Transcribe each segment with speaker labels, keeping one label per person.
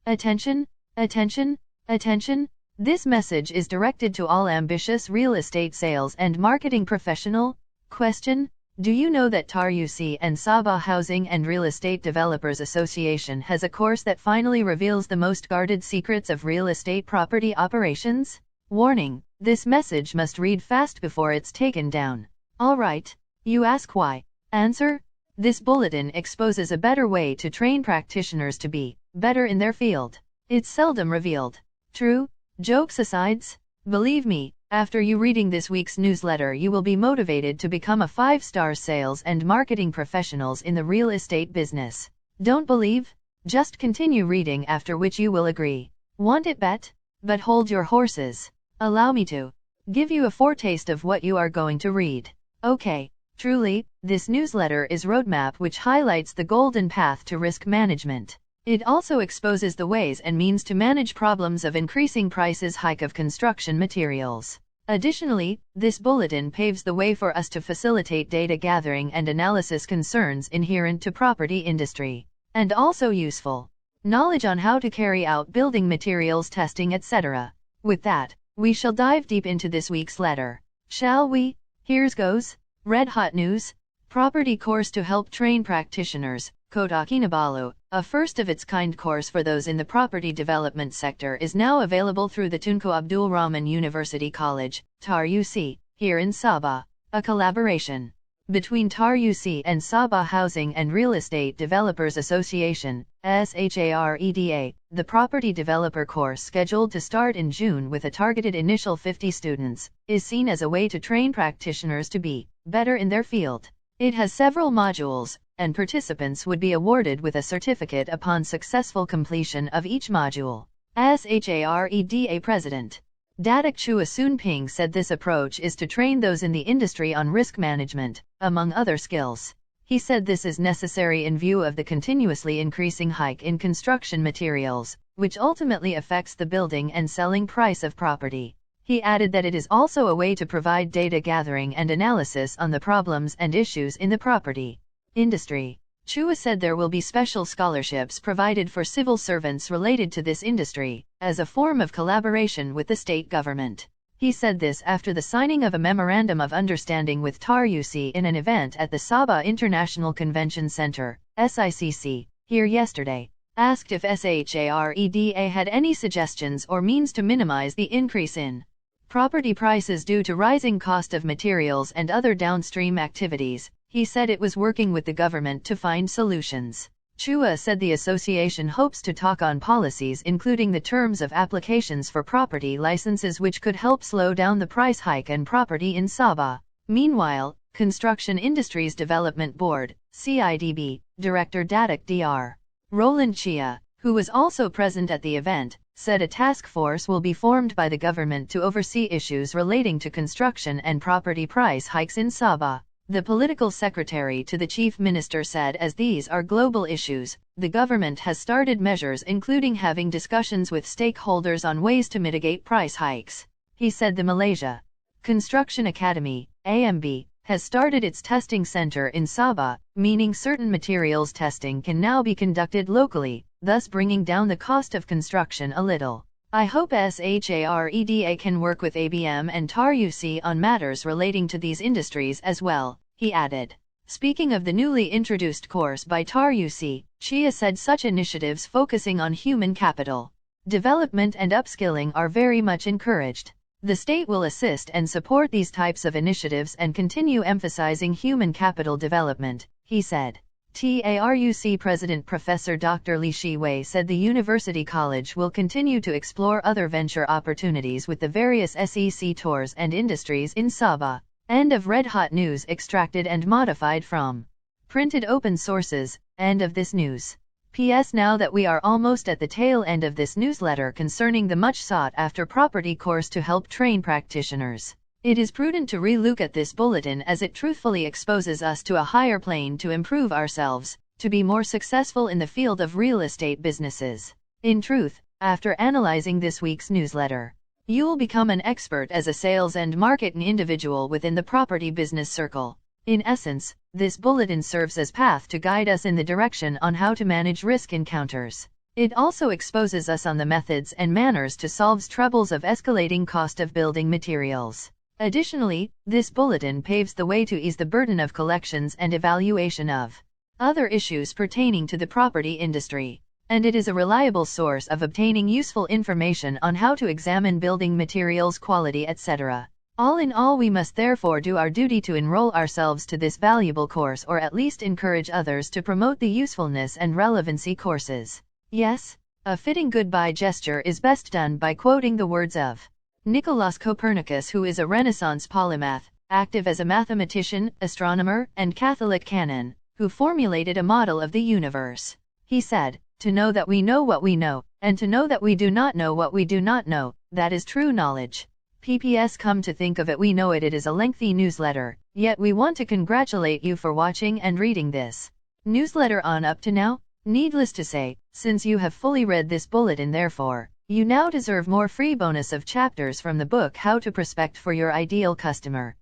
Speaker 1: Attention, attention, attention. This message is directed to all ambitious real estate sales and marketing professional. Question: do you know that TAR-UC and Sabah Housing and Real Estate Developers Association has a course that finally reveals the most guarded secrets of real estate property operations? Warning: this message must read fast before it's taken down. Alright, you ask why? Answer: this bulletin exposes a better way to train practitioners to be better in their field. It's seldom revealed. True? Jokes aside, believe me, after you reading this week's newsletter you will be motivated to become a 5-star sales and marketing professionals in the real estate business. Don't believe? Just continue reading, after which you will agree. Want it bet? But hold your horses. Allow me to give you a foretaste of what you are going to read. Okay, truly, this newsletter is roadmap which highlights the golden path to risk management. It also exposes the ways and means to manage problems of increasing prices hike of construction materials. Additionally, this bulletin paves the way for us to facilitate data gathering and analysis concerns inherent to property industry, and also useful knowledge on how to carry out building materials testing, etc. With that, we shall dive deep into this week's letter. Shall we? Here's goes. Red hot news. Property course to help train practitioners. Kota Kinabalu, a first-of-its-kind course for those in the property development sector, is now available through the Tunku Abdul Rahman University College, TAR-UC, here in Sabah. A collaboration between TAR-UC and Sabah Housing and Real Estate Developers Association, SHAREDA. The property developer course, scheduled to start in June with a targeted initial 50 students, is seen as a way to train practitioners to be better in their field. It has several modules, and participants would be awarded with a certificate upon successful completion of each module. SHAREDA President Datuk Chua Soon Ping said this approach is to train those in the industry on risk management, among other skills. He said this is necessary in view of the continuously increasing hike in construction materials, which ultimately affects the building and selling price of property. He added that it is also a way to provide data gathering and analysis on the problems and issues in the property industry. Chua said there will be special scholarships provided for civil servants related to this industry, as a form of collaboration with the state government. He said this after the signing of a Memorandum of Understanding with TAR-UC in an event at the Sabah International Convention Center, SICC, here yesterday. Asked if SHAREDA had any suggestions or means to minimize the increase in property prices due to rising cost of materials and other downstream activities, he said it was working with the government to find solutions. Chua said the association hopes to talk on policies including the terms of applications for property licenses which could help slow down the price hike and property in Sabah. Meanwhile, Construction Industries Development Board, CIDB, Director Datuk Dr. Roland Chia, who was also present at the event, said a task force will be formed by the government to oversee issues relating to construction and property price hikes in Sabah. The political secretary to the chief minister said as these are global issues, the government has started measures including having discussions with stakeholders on ways to mitigate price hikes. He said the Malaysia Construction Academy, AMB, has started its testing center in Sabah, meaning certain materials testing can now be conducted locally, thus bringing down the cost of construction a little. I hope SHAREDA can work with ABM and TAR-UC on matters relating to these industries as well, he added. Speaking of the newly introduced course by TAR-UC, Chia said such initiatives focusing on human capital development and upskilling are very much encouraged. The state will assist and support these types of initiatives and continue emphasizing human capital development, he said. TARUC President Professor Dr. Li Shiwei said the University College will continue to explore other venture opportunities with the various SEC tours and industries in Sabah. End of red hot news extracted and modified from printed open sources. End of this news. P.S. Now that we are almost at the tail end of this newsletter concerning the much sought after property course to help train practitioners, it is prudent to re-look at this bulletin as it truthfully exposes us to a higher plane to improve ourselves, to be more successful in the field of real estate businesses. In truth, after analyzing this week's newsletter, you will become an expert as a sales and marketing individual within the property business circle. In essence, this bulletin serves as path to guide us in the direction on how to manage risk encounters It also exposes us on the methods and manners to solve troubles of escalating cost of building materials. Additionally, this bulletin paves the way to ease the burden of collections and evaluation of other issues pertaining to the property industry, and it is a reliable source of obtaining useful information on how to examine building materials quality, etc. All in all, we must therefore do our duty to enroll ourselves to this valuable course, or at least encourage others to promote the usefulness and relevancy courses. Yes, a fitting goodbye gesture is best done by quoting the words of Nicolaus Copernicus, who is a Renaissance polymath, active as a mathematician, astronomer, and Catholic canon, who formulated a model of the universe. He said, "To know that we know what we know, and to know that we do not know what we do not know, that is true knowledge." PPS, come to think of it, we know it is a lengthy newsletter, yet we want to congratulate you for watching and reading this newsletter on up to now. Needless to say, since you have fully read this bulletin, therefore, you now deserve more free bonus of chapters from the book How to Prospect for Your Ideal Customer.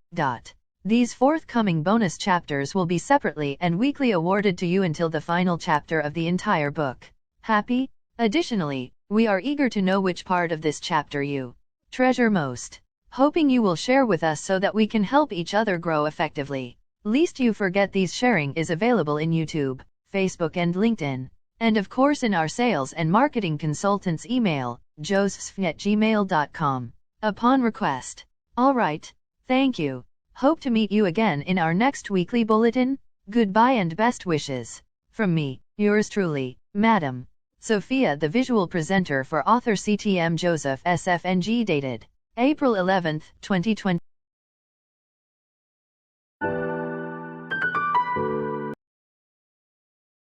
Speaker 1: These forthcoming bonus chapters will be separately and weekly awarded to you until the final chapter of the entire book. Happy? Additionally, we are eager to know which part of this chapter you treasure most, hoping you will share with us so that we can help each other grow effectively. Lest you forget, these sharing is available in YouTube, Facebook and LinkedIn, and of course in our sales and marketing consultant's email, josephs@gmail.com, upon request. Alright, thank you. Hope to meet you again in our next weekly bulletin. Goodbye and best wishes. From me, yours truly, Madam Sophia, the visual presenter for author CTM Joseph SFNG, dated April 11, 2020.